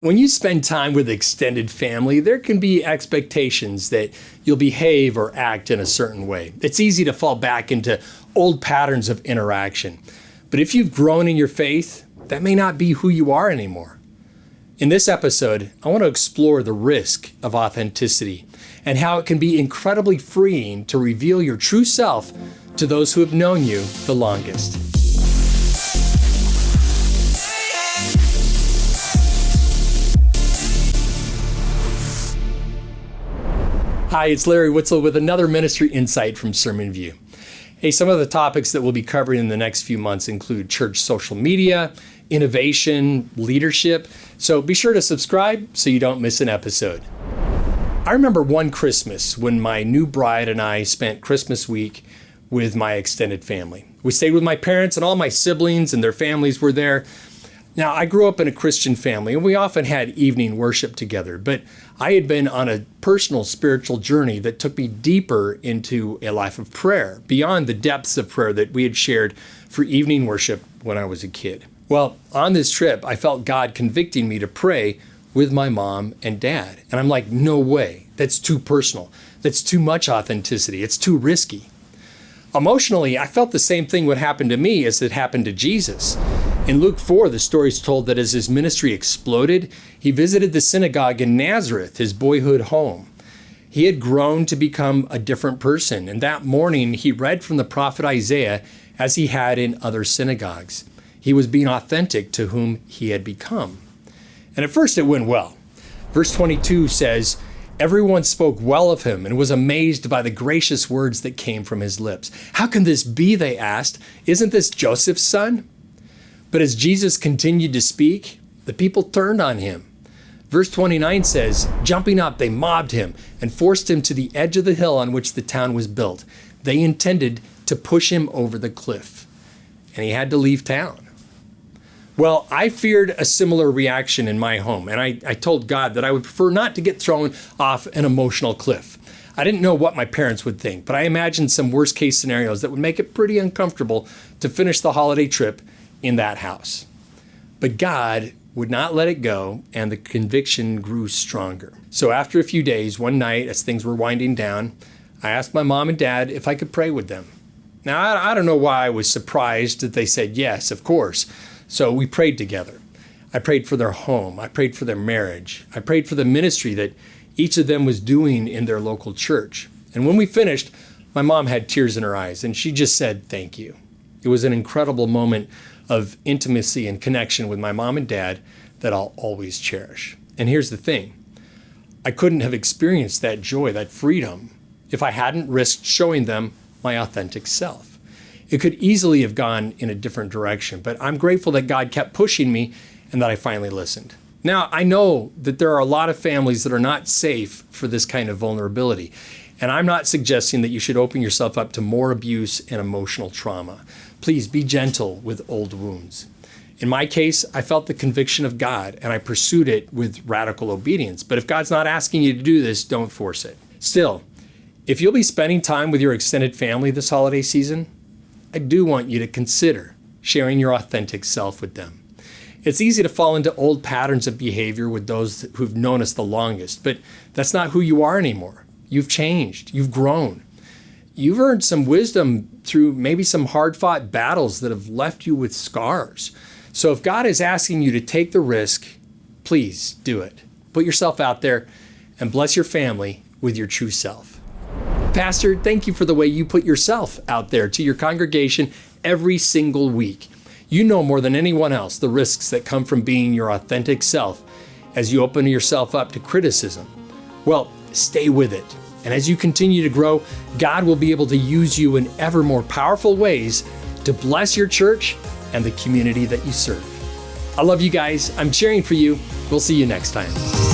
When you spend time with extended family, there can be expectations that you'll behave or act in a certain way. It's easy to fall back into old patterns of interaction. But if you've grown in your faith, that may not be who you are anymore. In this episode, I want to explore the risk of authenticity and how it can be incredibly freeing to reveal your true self to those who have known you the longest. Hi, it's Larry Witzel with another ministry insight from SermonView. Hey, some of the topics that we'll be covering in the next few months include church social media, innovation, leadership. So be sure to subscribe so you don't miss an episode. I remember one Christmas when my new bride and I spent Christmas week with my extended family. We stayed with my parents, and all my siblings and their families were there. Now, I grew up in a Christian family, and we often had evening worship together, but I had been on a personal spiritual journey that took me deeper into a life of prayer, beyond the depths of prayer that we had shared for evening worship when I was a kid. Well, on this trip, I felt God convicting me to pray with my mom and dad. And I'm like, no way, that's too personal. That's too much authenticity. It's too risky. Emotionally, I felt the same thing would happen to me as it happened to Jesus. In Luke 4, the story is told that as his ministry exploded, he visited the synagogue in Nazareth, his boyhood home. He had grown to become a different person, and that morning he read from the prophet Isaiah as he had in other synagogues. He was being authentic to whom he had become. And at first it went well. Verse 22 says, "Everyone spoke well of him and was amazed by the gracious words that came from his lips." "How can this be?" they asked. "Isn't this Joseph's son?" But as Jesus continued to speak, the people turned on him. Verse 29 says, "Jumping up, they mobbed him and forced him to the edge of the hill on which the town was built. They intended to push him over the cliff, and he had to leave town." Well, I feared a similar reaction in my home, and I told God that I would prefer not to get thrown off an emotional cliff. I didn't know what my parents would think, but I imagined some worst-case scenarios that would make it pretty uncomfortable to finish the holiday trip in that house. But God would not let it go, and the conviction grew stronger. So after a few days, one night, as things were winding down, I asked my mom and dad if I could pray with them. Now, I don't know why I was surprised that they said yes, of course. So we prayed together. I prayed for their home. I prayed for their marriage. I prayed for the ministry that each of them was doing in their local church. And when we finished, my mom had tears in her eyes, and she just said, "Thank you." It was an incredible moment of intimacy and connection with my mom and dad that I'll always cherish. And here's the thing. I couldn't have experienced that joy, that freedom, if I hadn't risked showing them my authentic self. It could easily have gone in a different direction, but I'm grateful that God kept pushing me and that I finally listened. Now, I know that there are a lot of families that are not safe for this kind of vulnerability, and I'm not suggesting that you should open yourself up to more abuse and emotional trauma. Please be gentle with old wounds. In my case, I felt the conviction of God, and I pursued it with radical obedience. But if God's not asking you to do this, don't force it. Still, if you'll be spending time with your extended family this holiday season, I do want you to consider sharing your authentic self with them. It's easy to fall into old patterns of behavior with those who've known us the longest, but that's not who you are anymore. You've changed. You've grown. You've earned some wisdom through maybe some hard-fought battles that have left you with scars. So if God is asking you to take the risk, please do it. Put yourself out there and bless your family with your true self. Pastor, thank you for the way you put yourself out there to your congregation every single week. You know more than anyone else the risks that come from being your authentic self as you open yourself up to criticism. Well, stay with it. And as you continue to grow, God will be able to use you in ever more powerful ways to bless your church and the community that you serve. I love you guys. I'm cheering for you. We'll see you next time.